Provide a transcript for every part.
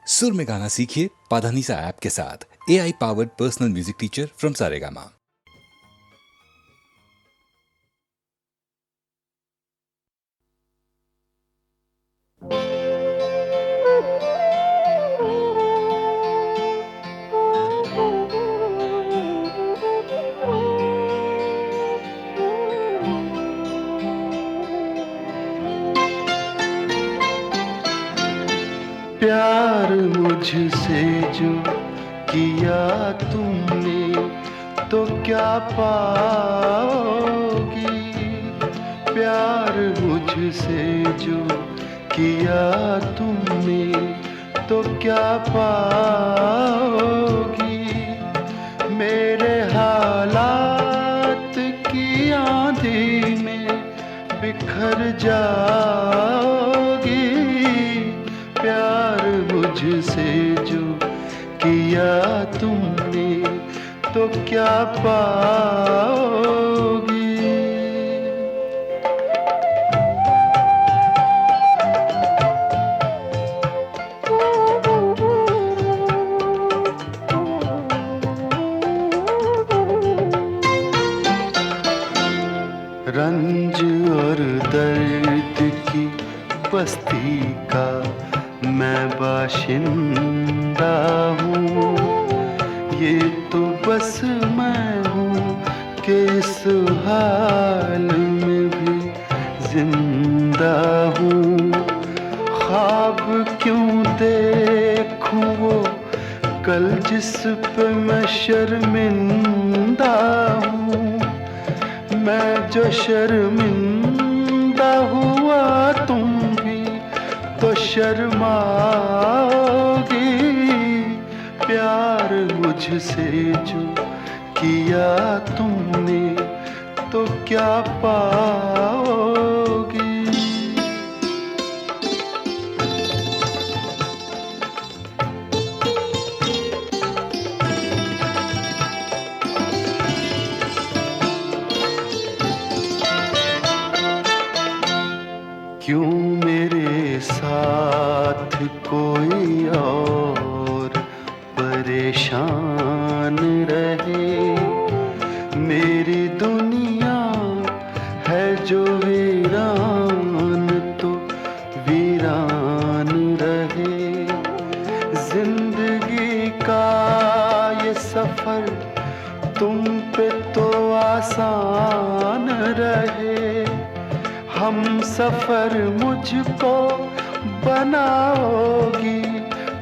सुर में गाना सीखिए पाधानीसा ऐप के साथ। AI powered personal music teacher from Saregama. प्यार मुझसे जो किया तुमने तो क्या पाओगी। प्यार मुझसे जो किया तुमने तो क्या पाओगी। मेरे हालात की आंधी में बिखर जाओगी। प्यार मुझसे जो किया तुमने तो क्या पाओगी। रंज और दर्द की बस्ती का मैं बाशिंदा हूँ। ये तो बस मैं हूँ कि इस हाल में भी जिंदा हूँ। ख्वाब क्यों देखूँ वो कल जिस पे मैं शर्मिंदा हूँ। मैं जो शर्मिंदा हुआ तुम भी तो शर्माओगी। प्यार मुझसे जो किया तुमने तो क्या पाओगी। क्यों मेरे साथ कोई और परेशान रहे। मेरी दुनिया है जो वीरान तो वीरान रहे। जिंदगी का ये सफर तुम पे तो आसान रहे। हम सफर मुझको बनाओगी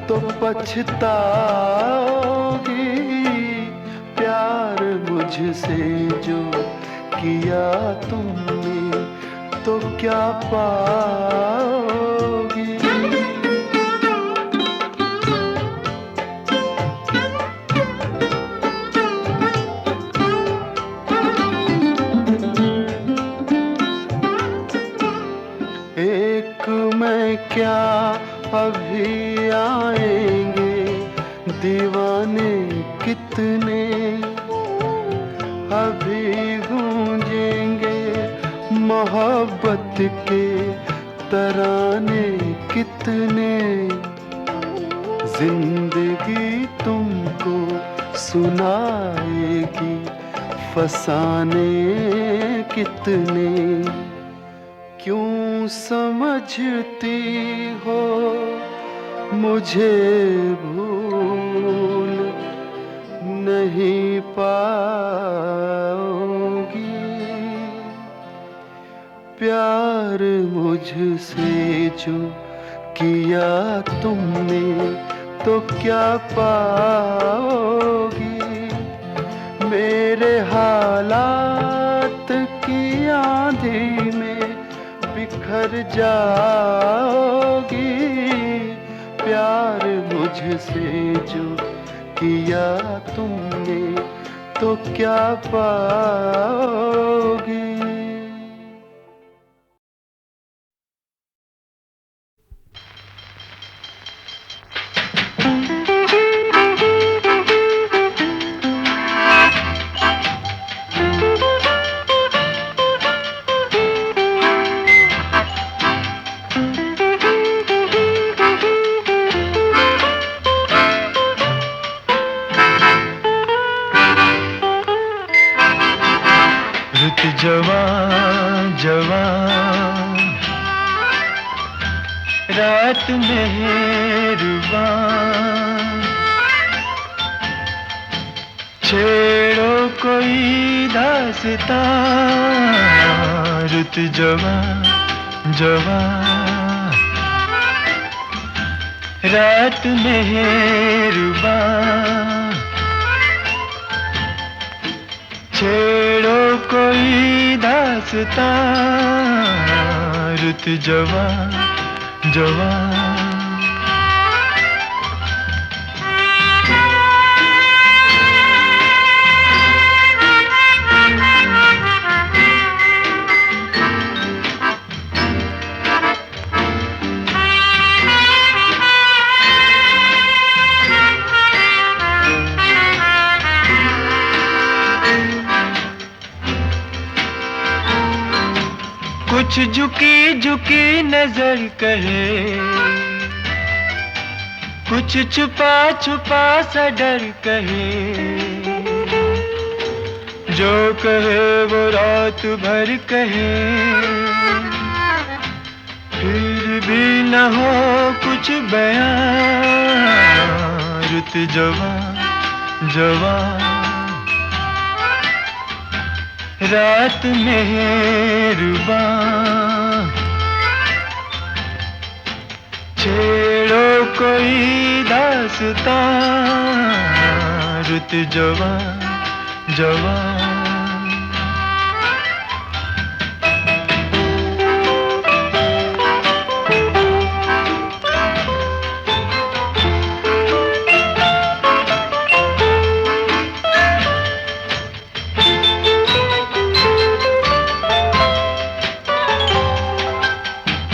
तो पछताओगी। प्यार मुझसे जो किया तुमने तो क्या पाओगी। एक मैं क्या अभी आएंगे दीवाने कितने। अभी गूंजेंगे मोहब्बत के तराने कितने। जिंदगी तुमको सुनाएगी फसाने कितने। क्यों समझती हो मुझे भूल नहीं पाओगी। प्यार मुझसे जो किया तुमने तो क्या पाओगी। मेरे हालात की आंधी में बिखर जाओगी। प्यार मुझसे जो किया तुमने तो क्या पाओगी। जवान जवान रात मेहरबान छेड़ो कोई दास्तां रुत जवान जवान रात मेहरबान छेड़ो कोई दास्तां रुत जवान जवान कुछ झुकी झुकी नजर कहे कुछ छुपा छुपा सा डर कहे जो कहे वो रात भर कहे फिर भी न हो कुछ बयां रुत जवान जवान रात मेहरबान छेड़ो कोई दास्तां रुत जवान जवान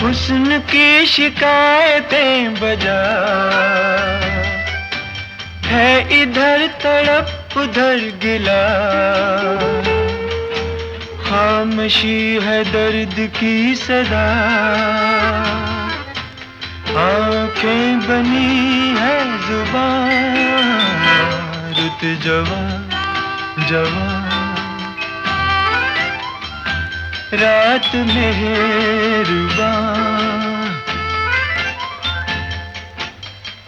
हुस्न की शिकायतें बजा है इधर तड़प उधर गिला खामोशी है दर्द की सदा आंखें बनी है जुबान रुत जवान जवान रात मेहरबान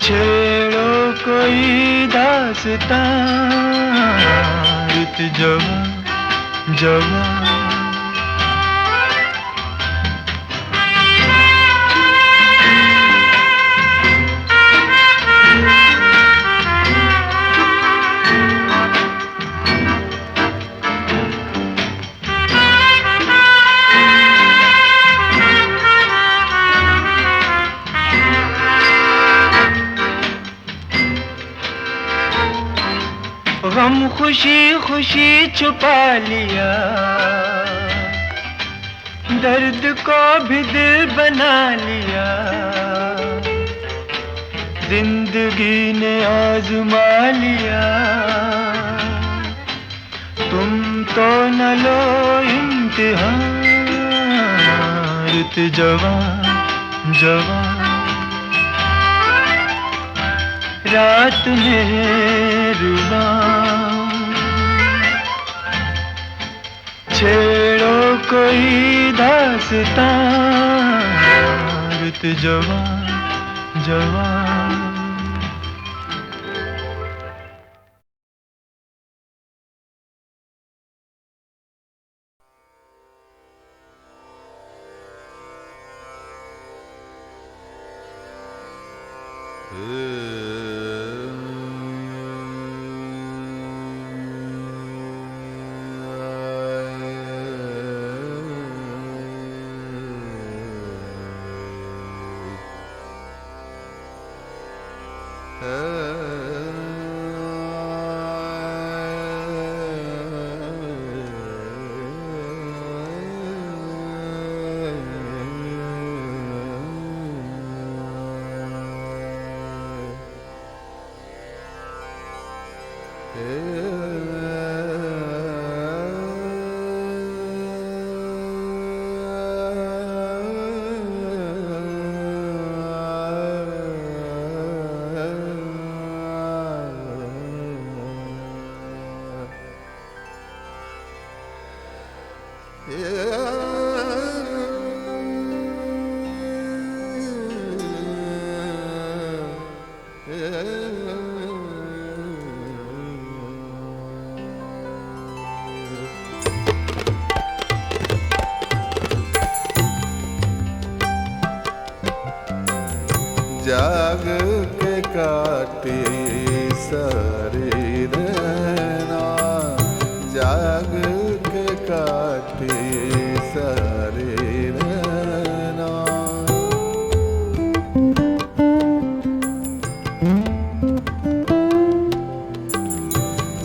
छेड़ो कोई दास्तां रुत जवान जवान गम खुशी खुशी छुपा लिया दर्द को भी दिल बना लिया जिंदगी ने आजमा लिया तुम तो न लो इम्तिहान रुत जवान जवान रात मेहरबान छेड़ो कोई दास्तां रुत जवान जवान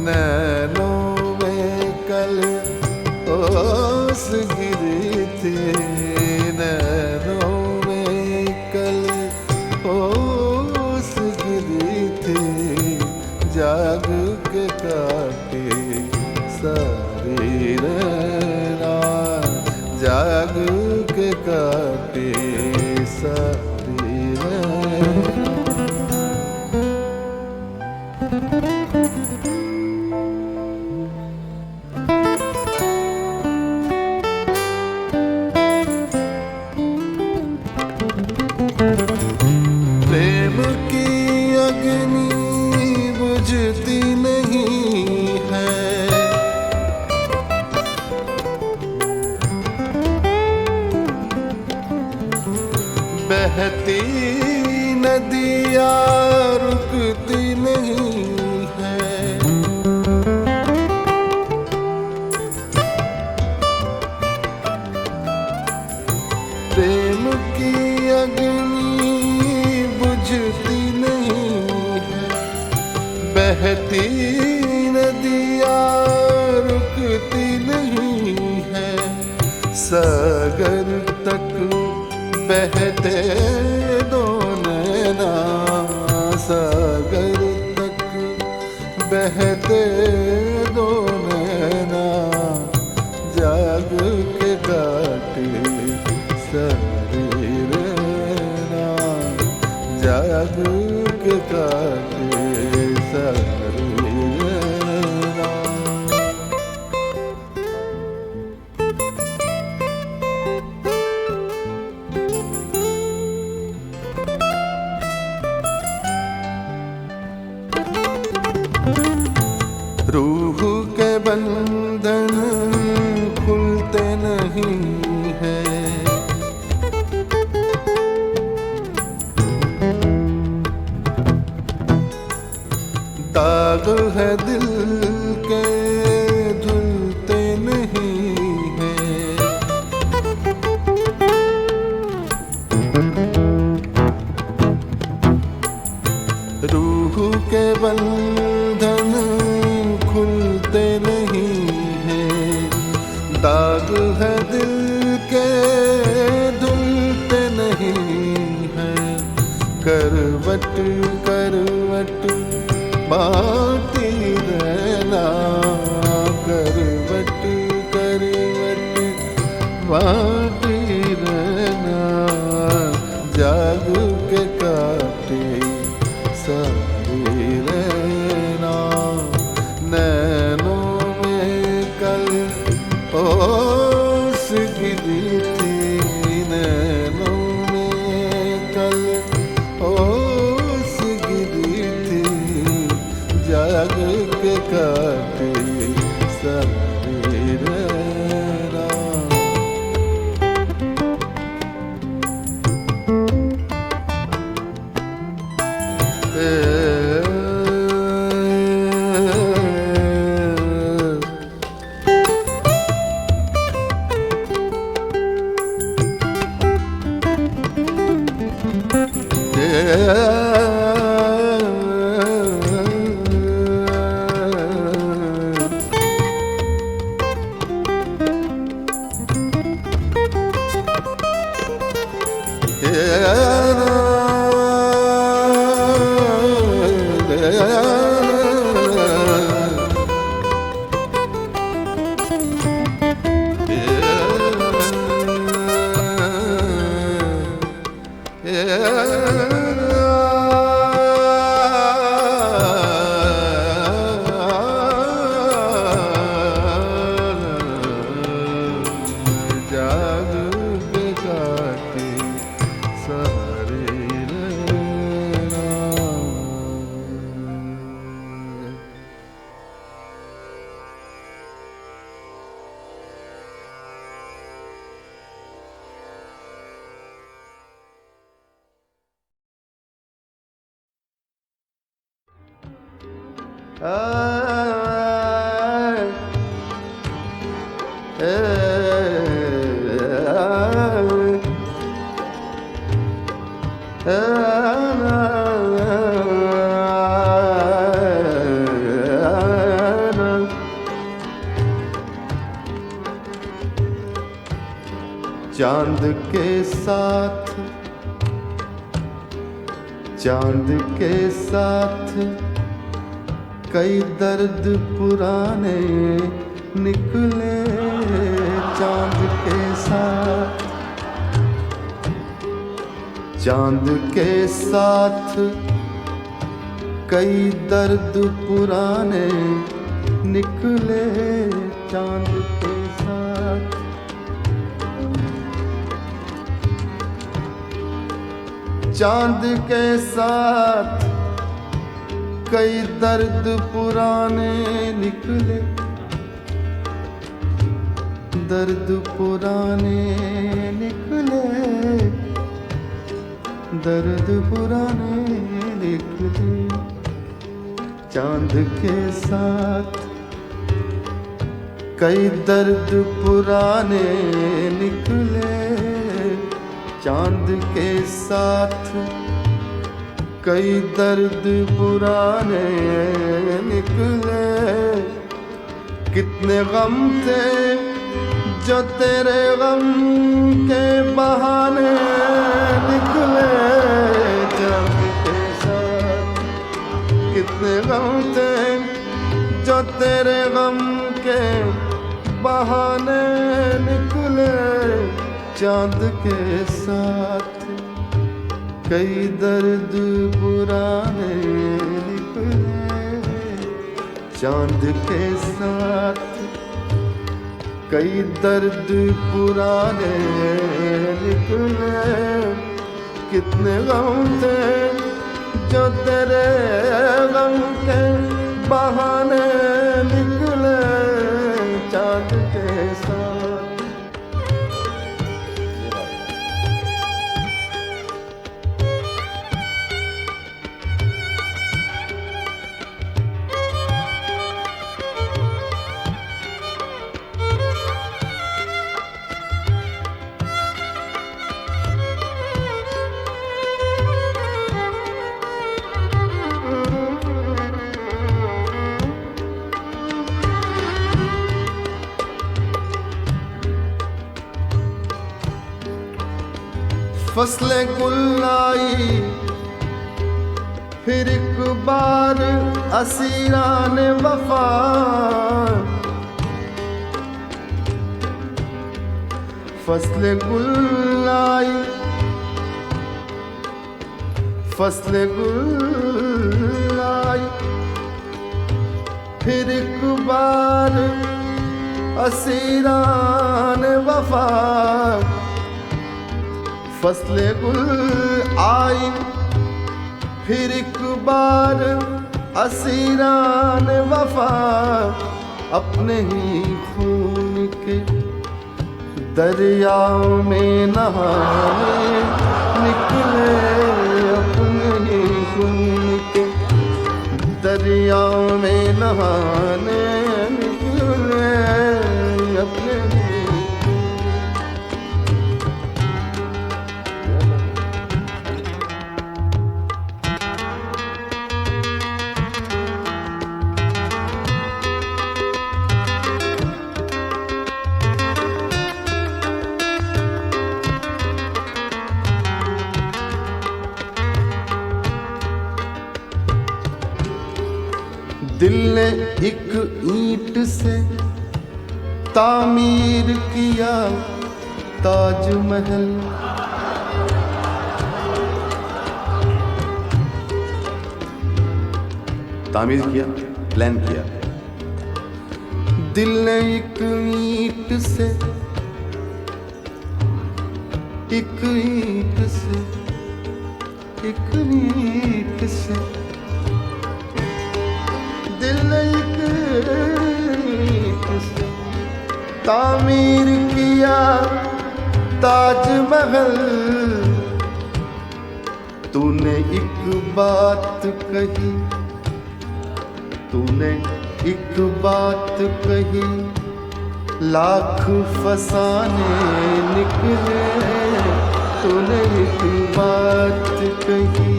नैनों में कल ओस गिरी थी, नैनों में कल ओस गिरी थी, जाग के काटे सारी रात, जाग के काटे सारी रात। प्रेम की अग्नि बुझती नहीं है, बहती नदियाँ रुकती नहीं है, प्रेम की अग्नि बुझती नहीं है, बहती नदियाँ रुकती नहीं है, सागर तक बहते दो नैना, सागर तक बहते दो नैना, जाग के काटे सारी रात, जाग के काटे सारी रात। रूह के बंधन खुलते नहीं हैं, दाग है दिल के धुलते नहीं हैं, रूह के बंधन खुलते नहीं हैं, दाग है दिल के धुलते नहीं हैं, करवट करवट बाटी रहना, करवट करवट बाटी रहना, जाग के काटे सारी रहना, नैनों में कल ओस गिरी थी, नैनों में कल ओस गिरी थी, जाग के काटे सारी रात। चांद के साथ, चांद के साथ कई दर्द पुराने निकले। चांद के साथ, चांद के साथ कई दर्द पुराने निकले। चांद के साथ, चांद के साथ कई दर्द पुराने निकले। दर्द पुराने निकले, दर्द पुराने निकले। चांद के साथ कई दर्द पुराने निकले। चांद के साथ कई दर्द पुराने निकले। कितने गम थे जो तेरे गम के बहाने निकले। चांद के साथ कितने गम थे जो तेरे गम के बहाने निकले। चांद के साथ कई दर्द पुराने निकले। चांद के साथ कई दर्द पुराने निकले। कितने गम थे जो तेरे गम के बहाने निकले। चांद के साथ फसले गुल आई फिर एक बार असीरान वफा। फसले गुल आई, फसले गुल आई फिर एक बार असीरान वफा। फसले गुल आई फिर एक बार असीरान वफा। अपने ही खून के दरियाओं में नहाने निकले। अपने ही खून के दरियाओं में नहाने निकले। अपने ही दिल ने एक ईंट से तामीर किया ताजमहल। तामीर किया, प्लान किया। दिल ने एक ईंट से, एक ईंट से, एक ईंट से दिल ने एक ईंट से तामीर किया ताजमहल। तूने एक बात कही, तूने एक बात कही, लाख फसाने निकले। तूने एक बात कही,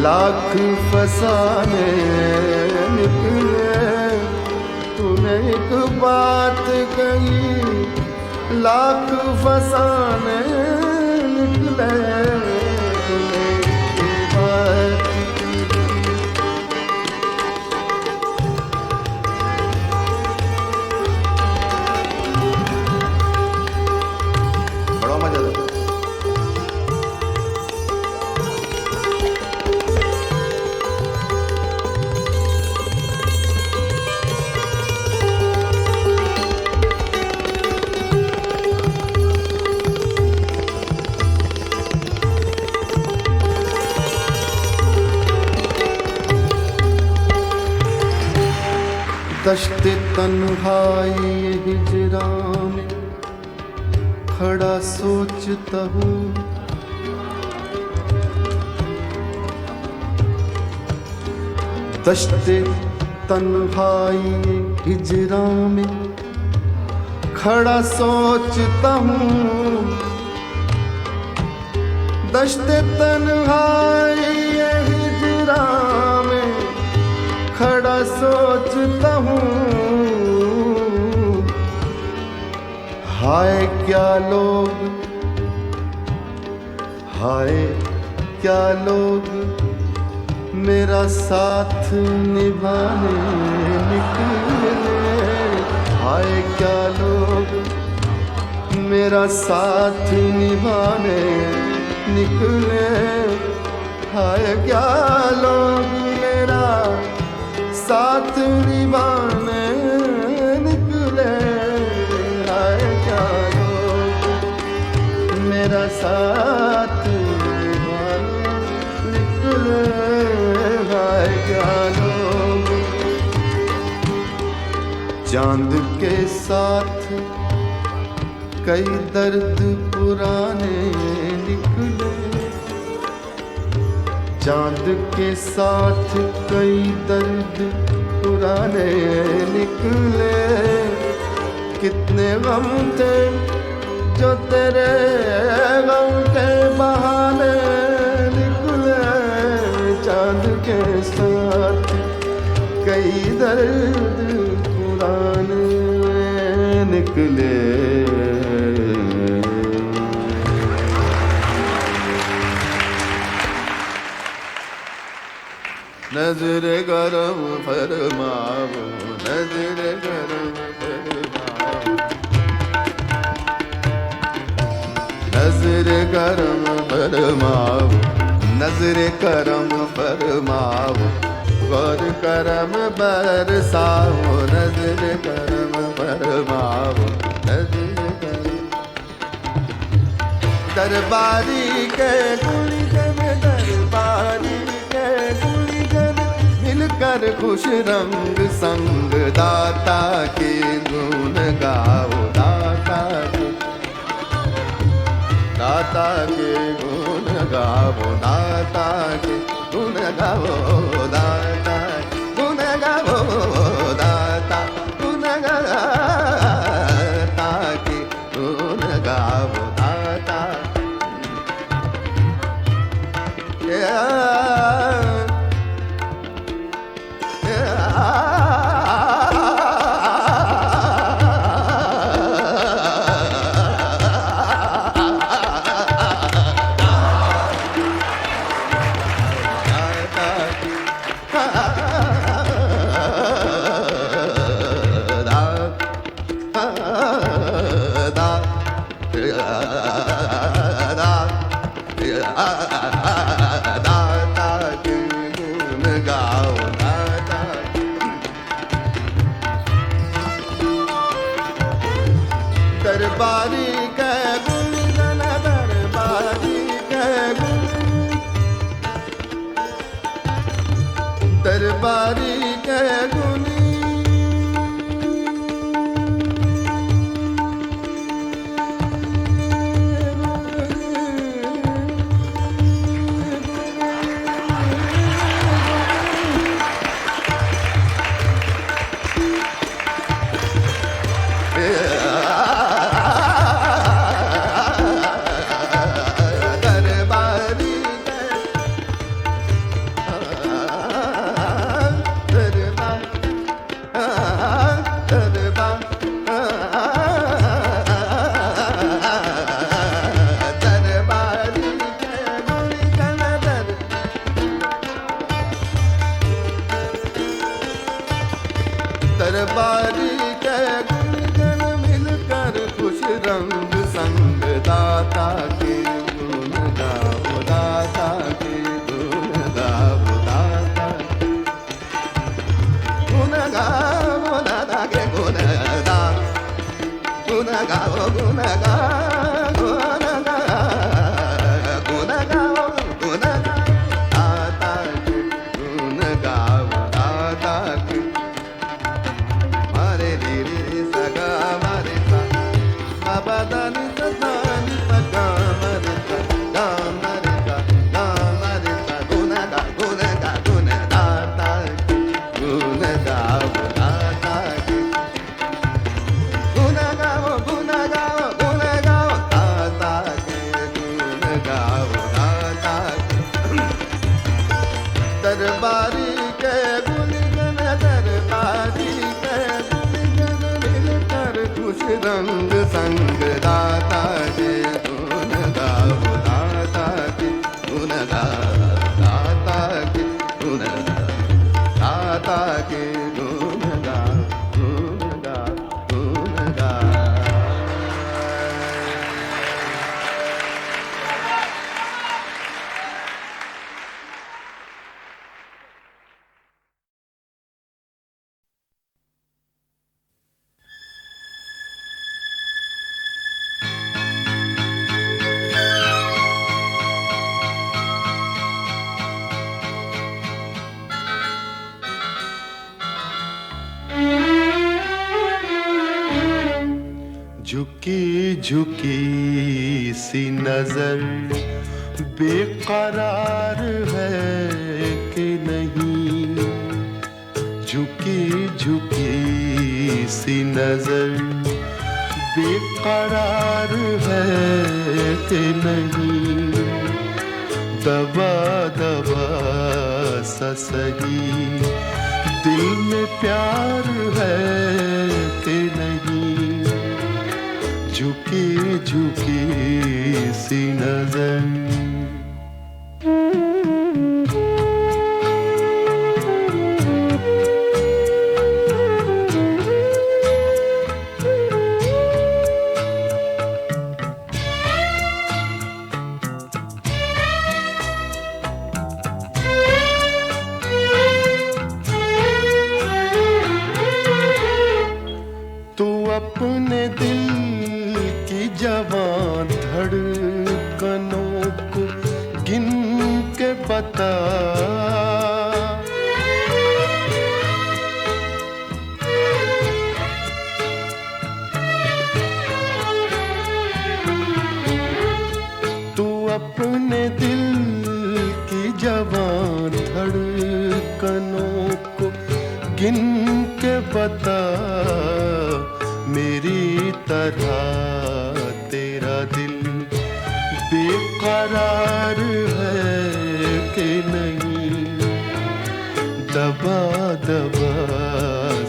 लाख फसाने निकले। तूने एक बात कही, लाख फसाने निकले तूने एक बात बड़ा मजा आता। दश्ते तन्हाई हिजरा में खड़ा सोचता हूँ, दश्ते तन्हाई हिजरा में खड़ा सोचता हूँ, दश्ते तन्हाई हिजरा में खड़ा सोचता हूँ। हाय क्या लोग, हाय क्या लोग मेरा साथ निभाने निकले, हाय क्या लोग मेरा साथ निभाने निकले, हाय क्या लोग मेरा साथ निभाने निकले, हाय क्या लोग मेरा साथ निभाने निकले, हाय क्या लोग। चांद के साथ कई दर्द पुराने निकले, चांद के साथ कई दर्द पुराने निकले, कितने गम थे जो तेरे गम के बहाने निकले, चांद के साथ कई दर्द पुराने निकले। नजर करम फरमाओ, नजर करम फरमाओ, नजर करम फरमाओ, नजर करम फरमाओ, गौर करम बरसाओ, नजर करम फरमाओ, नजर करम। दरबारी के गुलशन, दरबारी के गुलशन मिलकर खुश रंग संग दाता के गुण गाओ, दाता के गुण गाओ, दाता के गुण गाओ, दाता गुण गाओ, दाता गुण दाता के गुण गाओ, दाता। दरबारी के गुण गन, दरबारी के गुण, दरबारी के गुण। दरबारी दरबारी के गुणगण मिलकर खुश रंग संग दाता के गुण गाओ, दाता के गुण गाओ, दाता गुण गाओ, दाता के गुण गाओ, गुण गाओ, गुण गाओ, गुण गाओ, गुण गाओ, गुण दाता के गुण गाओ, दाता के मारे रे रे सगा मारे सा बाबा दानी दानी पगा मारे सा गा मारे सा गा मारे सा गुण गा गुण गा गुण दाता के गुण गाओ, दाता के गुण गाओ, गुण गाओ, गुण गाओ, दाता के गुण गाओ, दाता के दरबारी के गुणगण, दरबारी के गुणगण मिलकर खुश रंग संग दाता के गुण गाओ, दाता के गुण गाओ, दाता के गुण गाओ, दाता के गुण गाओ, गुण गाओ, गुण गाओ। झुकी झुकी सी नजर बेकरार है कि नहीं, झुकी झुकी सी नजर बेकरार है कि नहीं, दबा दबा सा सही दिल में प्यार है कि नहीं, झुकी झुकी सी नजर। तू अपने दिल की जवान धड़कनों को गिन के बता, तू अपने दिल की जवान धड़कनों को गिन के बता, मेरी तरह तेरा दिल बेकरार है कि नहीं, दबा दबा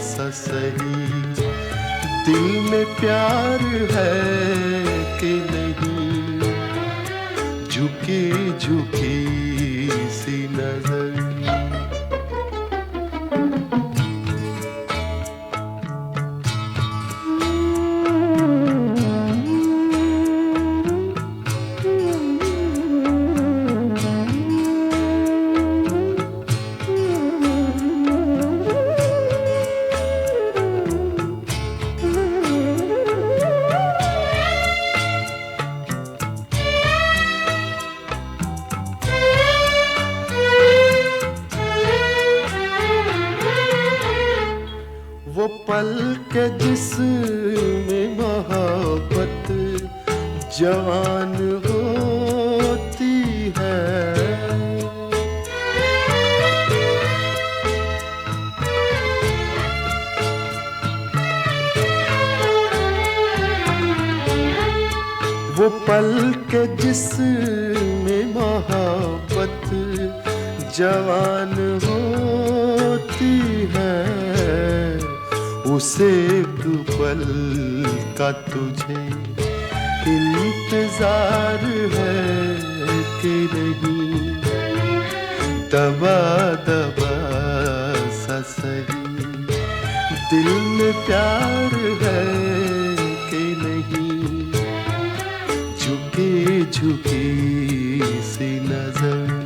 सा सही दिल में प्यार है कि नहीं, झुकी झुकी सी नजर। वो पल के जिसमें मोहब्बत जवान होती है, वो पल के जिसमें मोहब्बत जवान होती है, उसे एक पल का तुझे इंतजार है कि नहीं, दबा दबा सा सही दिल में प्यार है कि नहीं, झुकी झुकी सी नजर।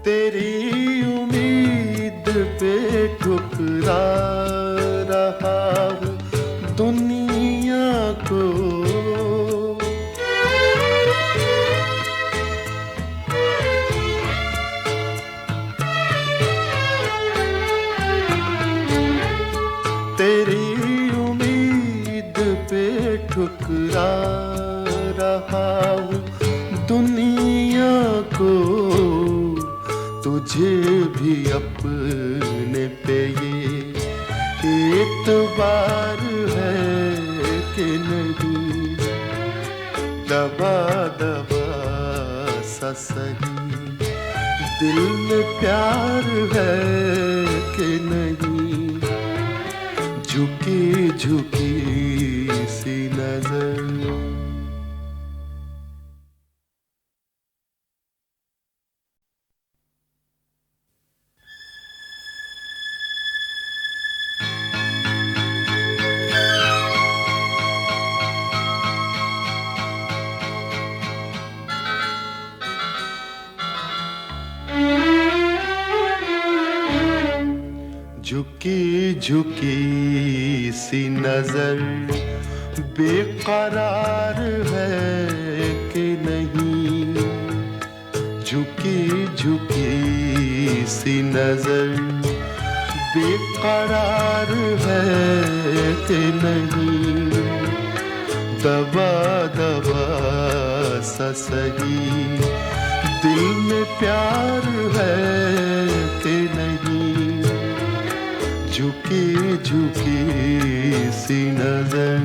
तेरी उम्मीद पे ठुकरा रहा हूँ दुनिया को, तेरी उम्मीद पे ठुकरा रहा हूँ दुनिया को। तुझे भी अपने पे ये एतबार है कि नहीं, दबा दबा सा सही दिल में प्यार है कि नहीं, झुकी झुकी सी नजर। झुकी झुकी सी नजर बेकरार है कि नहीं, झुकी झुकी सी नजर बेकरार है कि नहीं, दबा दबा सा सही दिल में प्यार है कि नहीं, झुकी झुकी सी नजर।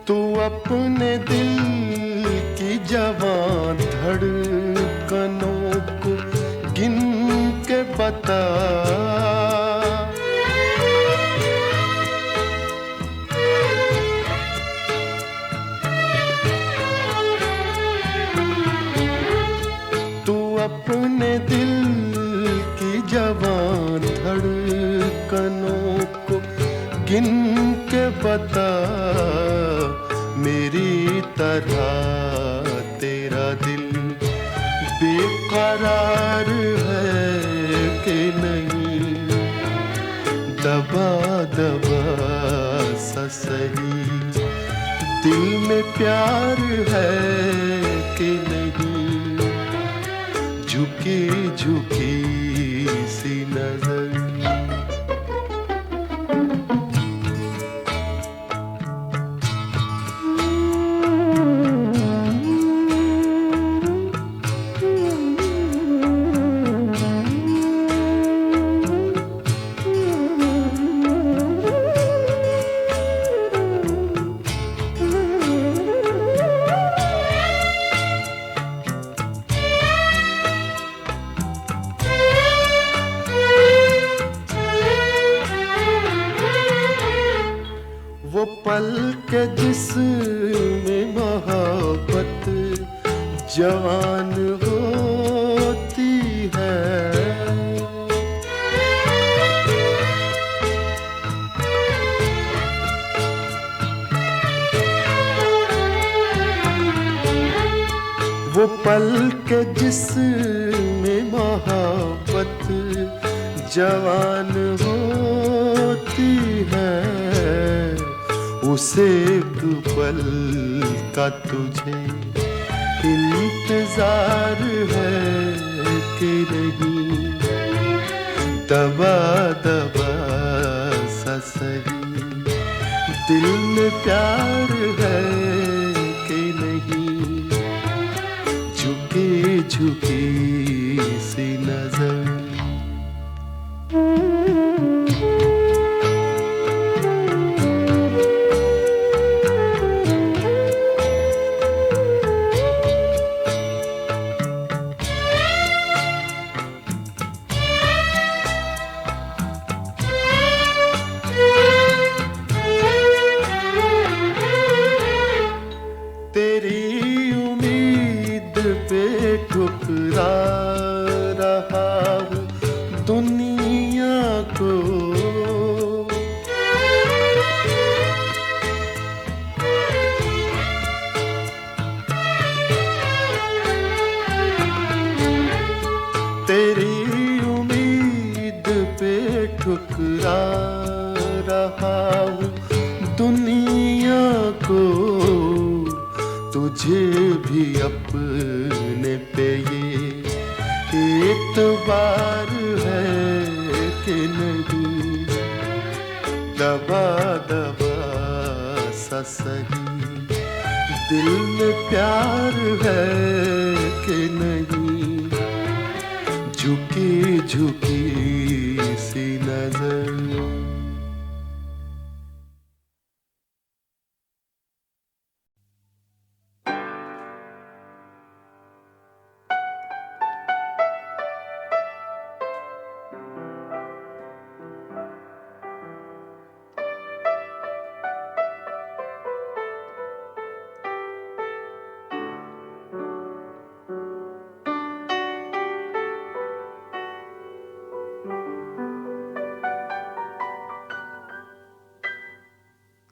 तू अपने दिल की जवान धड़कनों को गिन के बता, तू अपने दिल की जवान धड़कनों को गिन के बता, मेरी तरह तेरा दिल बेकरार है कि नहीं, दबा दबा सा सही दिल में प्यार है कि नहीं, झुकी झुकी सी नजर। वो पल के जिसमें मोहब्बत जवान होती है, वो पल के जिसमें मोहब्बत जवान होती है, उसे एक पल का तुझे इंतजार है कि नहीं, दबा दबा सही, दिल में प्यार है कि नहीं, झुकी झुकी सी नजर। तेरी उम्मीद पे ठुकरा रहा हूँ दुनिया को, तेरी उम्मीद पे ठुकरा रहा हूँ दुनिया को, तुझे भी अपने पे ये एतबार है कि नहीं, दबा दबा सा सही, दिल में प्यार है कि नहीं, झुकी झुकी सी नजर।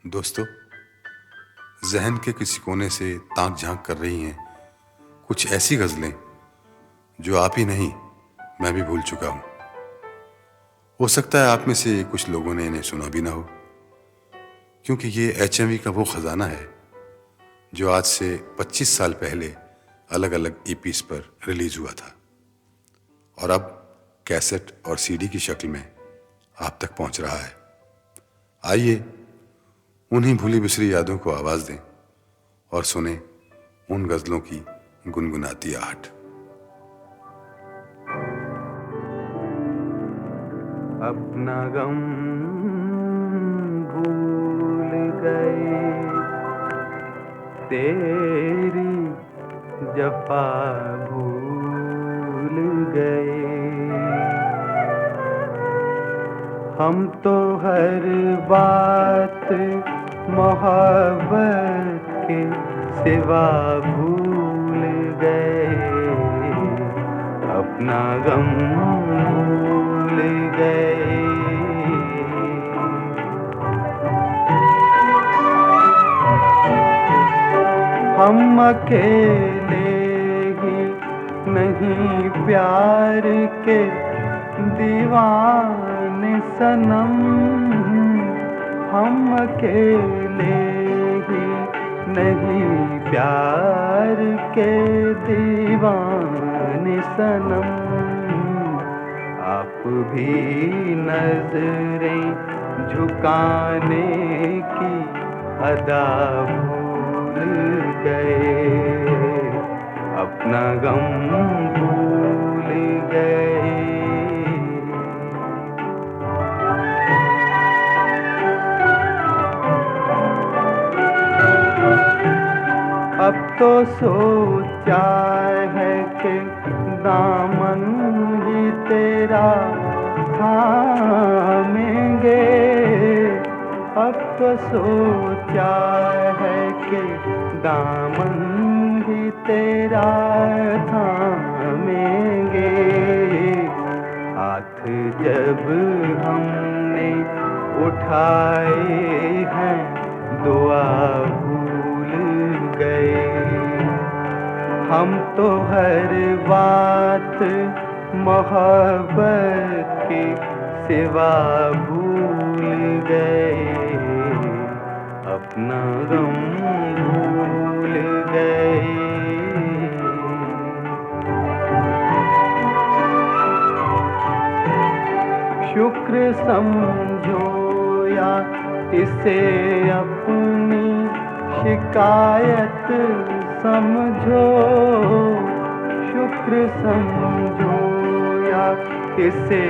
दोस्तों, जहन के किसी कोने से ताक झांक कर रही हैं कुछ ऐसी गजलें जो आप ही नहीं मैं भी भूल चुका हूं। हो सकता है आप में से कुछ लोगों ने इन्हें सुना भी ना हो, क्योंकि ये HMV का वो खजाना है जो आज से 25 साल पहले अलग अलग EPs पर रिलीज हुआ था और अब कैसेट और CD की शक्ल में आप तक पहुंच रहा है। आइए उन्हीं भूली बिसरी यादों को आवाज दें और सुने उन गजलों की गुनगुनाती आहट। अपना गम भूल गए, तेरी जफा भूल गए, हम तो हर बात मोहब्बत के सिवा भूल गए, अपना गम भूल गए। हम अकेले ही नहीं प्यार के दीवाने सनम, हम अकेले ही नहीं प्यार के दीवाने सनम, आप भी नजरें झुकाने की अदा भूल गए, अपना गम भूल गए। अब तो सोचा है कि दामन ही तेरा थामेंगे, अब तो सोचा है कि दामन ही तेरा थामेंगे, हाथ जब हमने उठाए हैं दुआ भूल गए, हम तो हर बात मोहब्बत की सिवा भूल गए, अपना गम भूल गए। शुक्र समझो या इसे अपनी शिकायत समझो, शुक्र समझो या इसे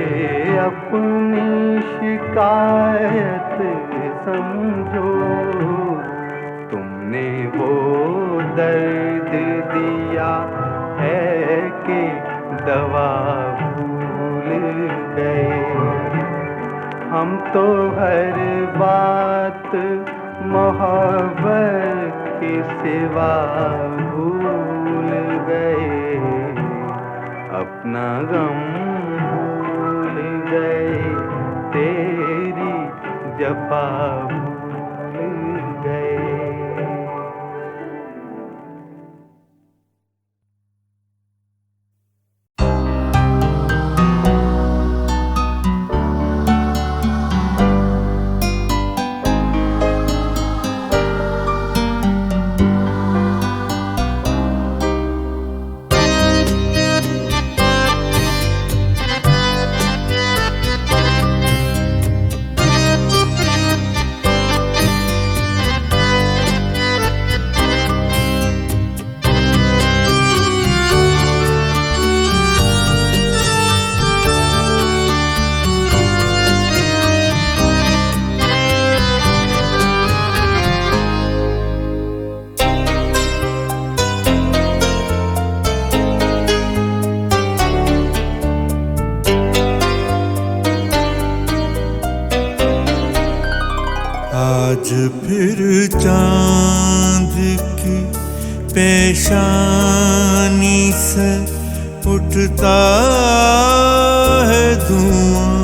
अपनी शिकायत समझो। तुमने वो दर्द दिया है कि दवा भूल गए। हम तो हर बात मोहब्बत के सिवा भूल गए, अपना गम भूल गए, तेरी जफा भूल गए। आज फिर चांद की पेशानी से उठता है धुआं।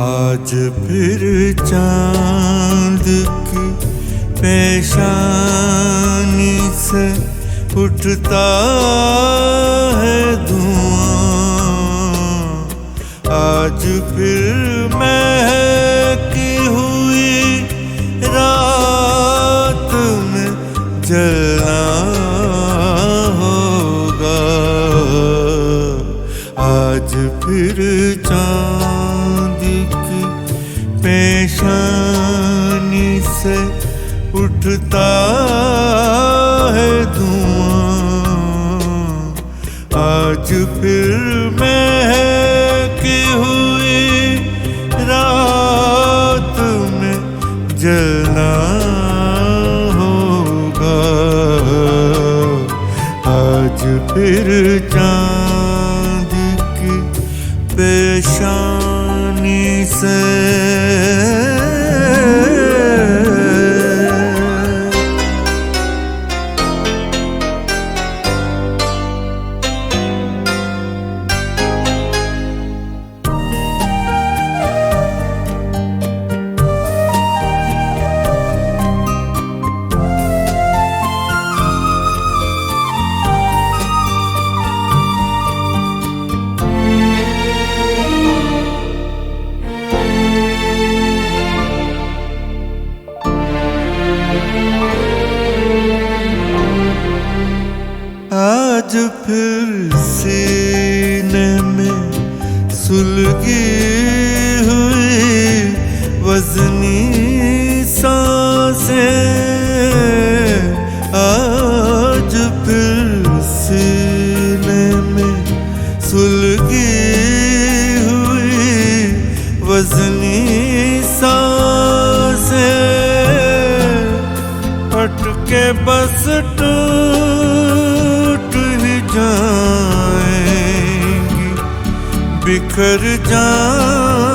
आज फिर चांद की पेशानी से उठता है धुआं। आज फिर महकी हुई रात में जलना होगा। आज फिर चांद की पेशानी से उठता है धुआं। आज फिर महकी हुई रात में जलना होगा। आज फिर चांद की पेशानी से आज फिर सीने में सुलगी हुई वज़नी सांसें। आज फिर सीने में सुलगी हुई वज़नी सांसें। अटके बस जाएंगी, बिखर जाएंगी।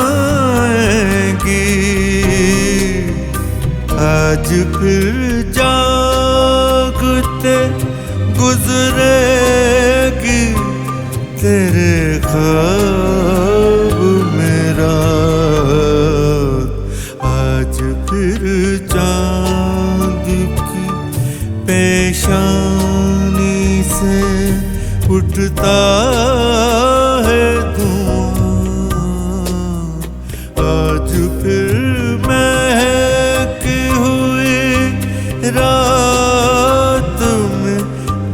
आज फिर जागते गुजरेगी तेरे ख्वाब में रात। आज फिर चांद की पेशानी से उठता है धुआं। आज फिर महकी हुई रात में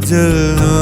जलना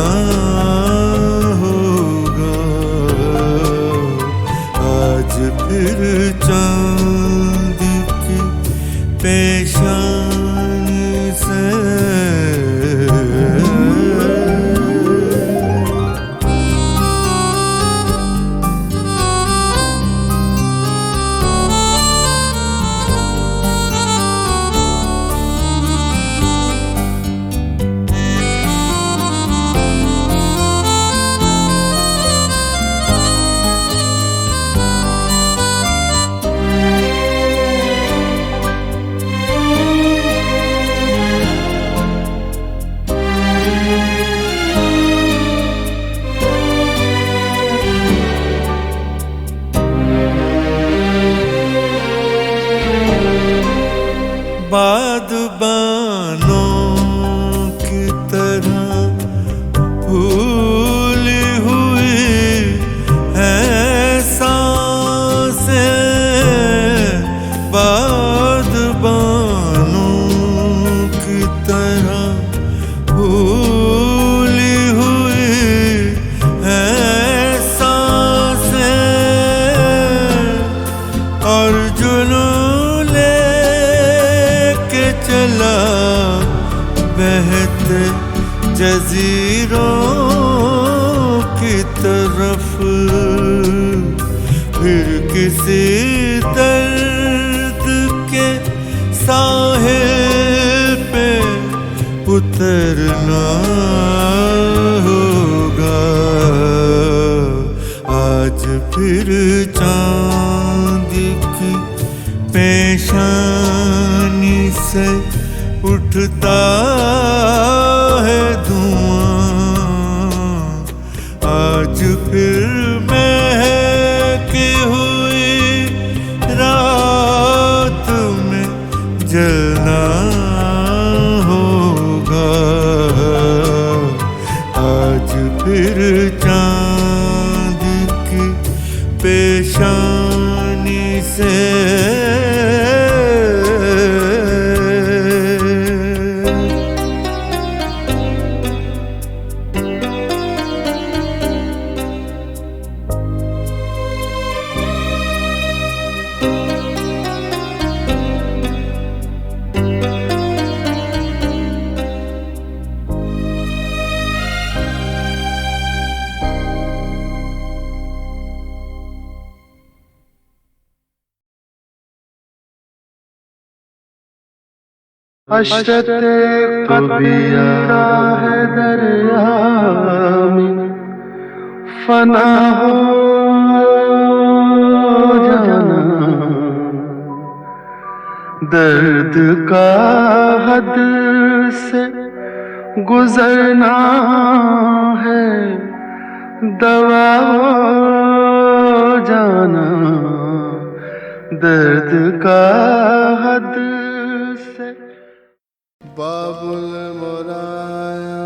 चलते जजीरों की तरफ, फिर किसी दर्द के साहिल पे उतरना होगा। आज फिर चांद की पेशानी से उठता है धुआं, आज फिर महकी हुई रात में जलना होगा। आज फिर चांद की पेशानी से हशरत कबीरा है दरिया में फना हो जाना, दर्द का हद से गुजरना है, दवा हो जाना, दर्द का हद से। बाबुल मोराया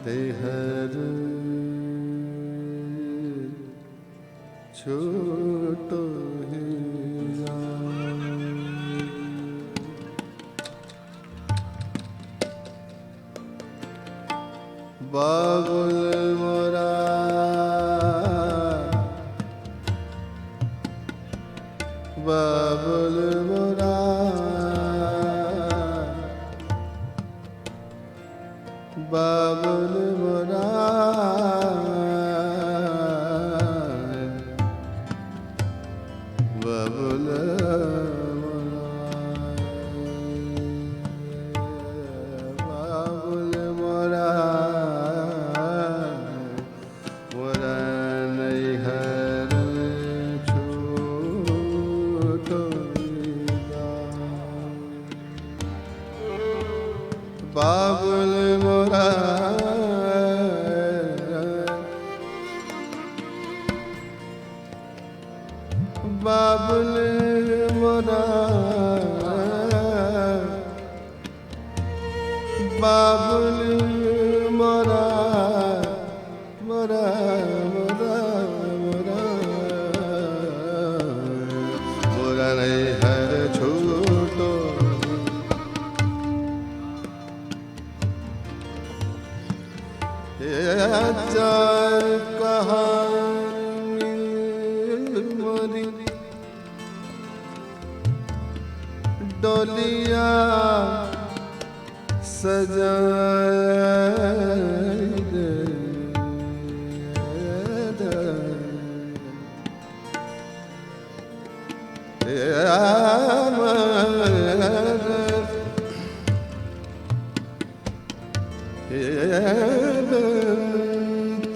देहर छोटो हिया, बाबुल बाबुल मोरा, बाबुल मोरा, बाबुल बाबुल मोरा, मोरा नहीं है बाबुल मोरा, बाबुल मोरा, बाबुल मोरा, मोरा मोरा मोरा, मोरा नहीं हर छोटो चार कहानी मोरी डोलिया सजाए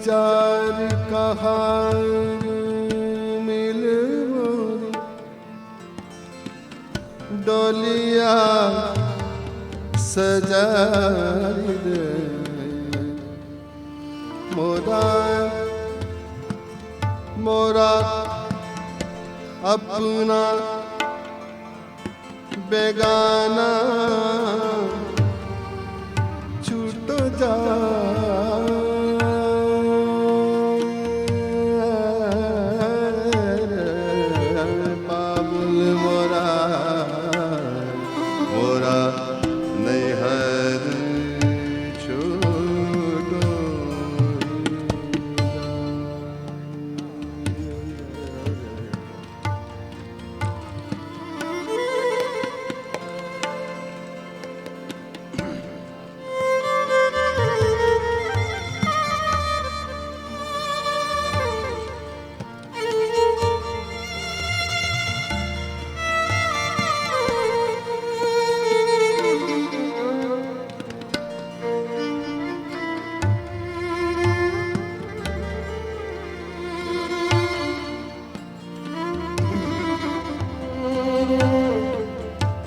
चार कहानी मिल मोरी डोलिया सजाई दे, मोरा मोरा अपना बेगाना छूट जा, बाबुल मोरा, मोरा नहीं हर छोटो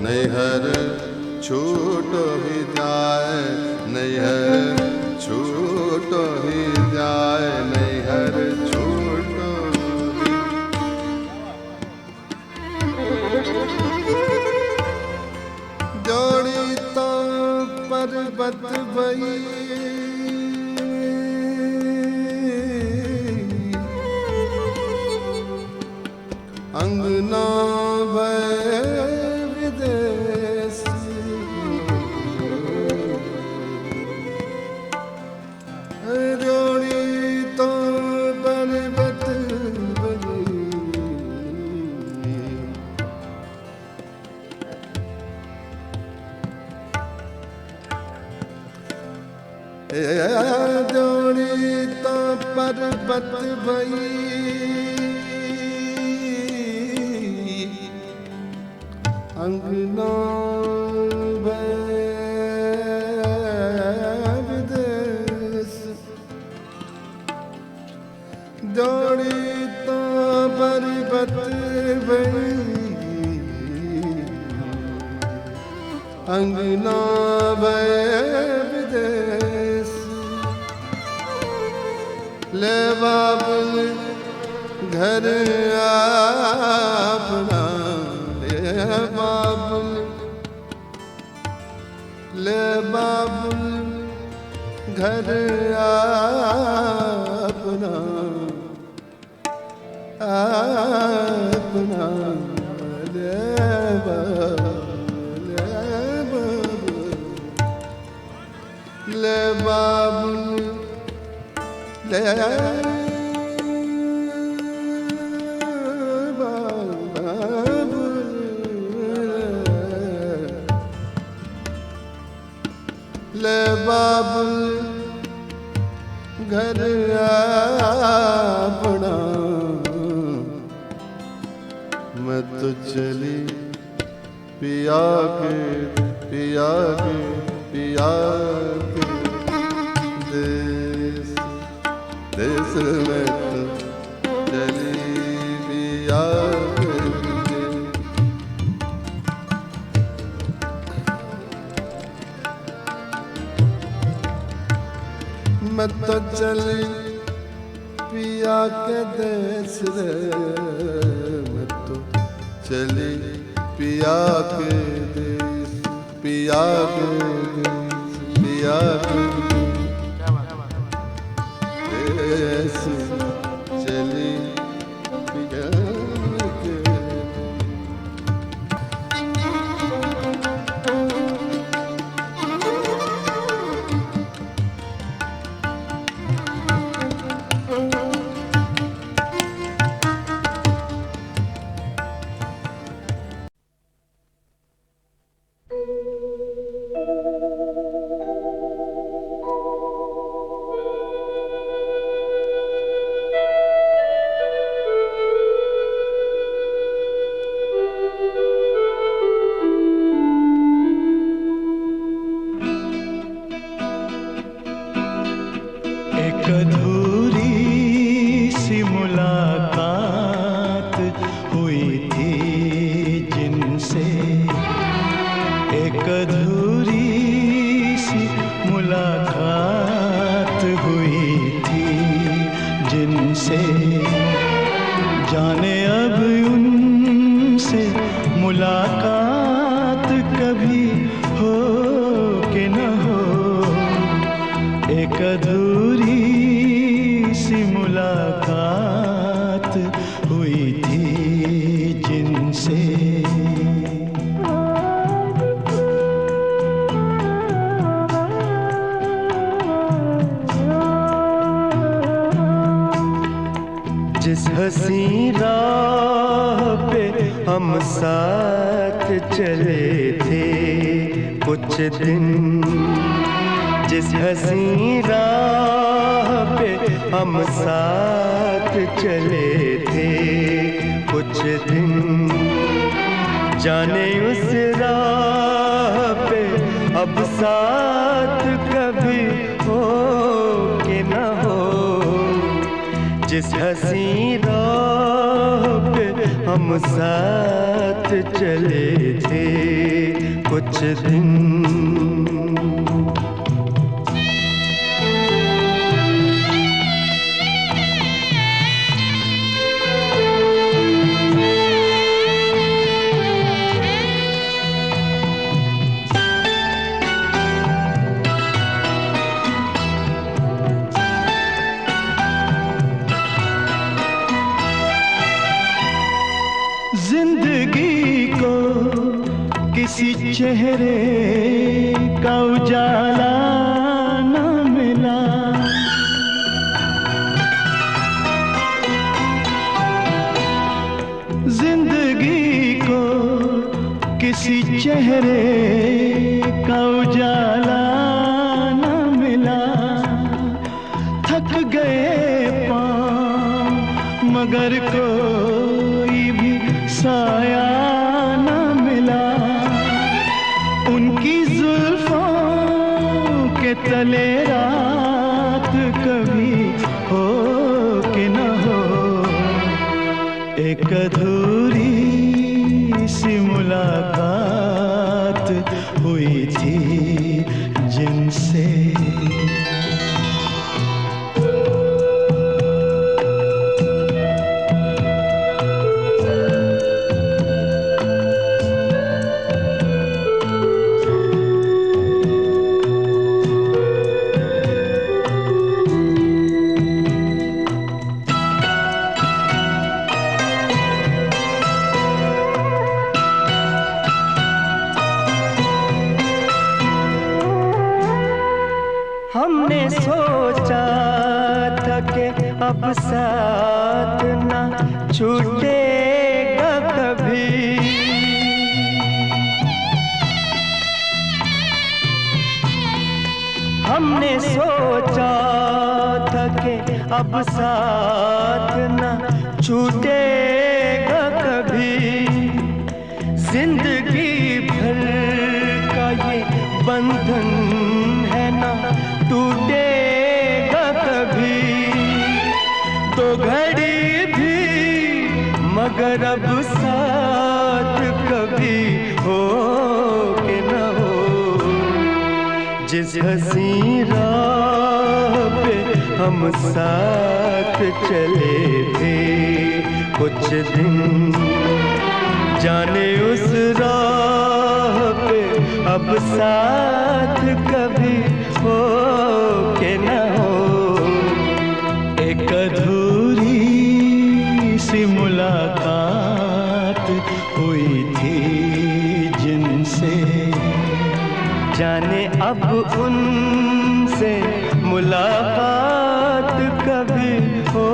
नैहर छूट ही जाए, नैहर छूट ही जाए, नैहर छूट ही। जोड़ी तो पर्वत भई, अंगना भय विदेश, जोड़ी तो पर्वत भई, जोड़ी तो पर्वत भई, अंगना विदेश, जोड़ी तो पर्वत भई, अंगना विदेश। ले बाबुल घर अपना, बाबुल ले बाबुल घर अपना, अपना ले बाबुल, ले बाबुल ले ले बाबुल घर अपना, मैं तो चली पिया के पिया के पिया के देश, देश में तो चली पिया के देश। मैं तो चली पिया के देश रे, मैं तो चली पिया के देश, पिया के देश, पिया के देश, चली पिया के जिस हसी राह पे हम साथ चले थे कुछ दिन, जिस हसी राह पे हम साथ चले थे कुछ दिन, जाने उस राह पे अब साथ कभी हो कि न हो। जिस हसी राह पे हम साथ चले थे कुछ दिन। जिंदगी को किसी चेहरे का उजाला न मिला, जिंदगी को किसी चेहरे का उजाला न मिला। थक गए पाँव मगर कोई भी साया न मिला। उनकी जुल्फों के तले रात कभी हो कि न हो, एक अधूरी सी मुलाकात हुई थी जिनसे। हमने सोचा था कि अब साथ ना छूटेगा कभी, हमने सोचा था कि अब साथ ना छूटेगा कभी। जिंदगी भर का ये बंधन है ना टूटेगा कभी। तो घड़ी भी मगर अब साथ कभी हो कि न हो। जिस हंसी राह पे हम साथ चले थे कुछ दिन, जाने उस राह पे अब साथ कभी हो कि न हो। एक अधूरी सी मुलाकात हुई थी जिनसे, जाने अब उनसे मुलाकात कभी हो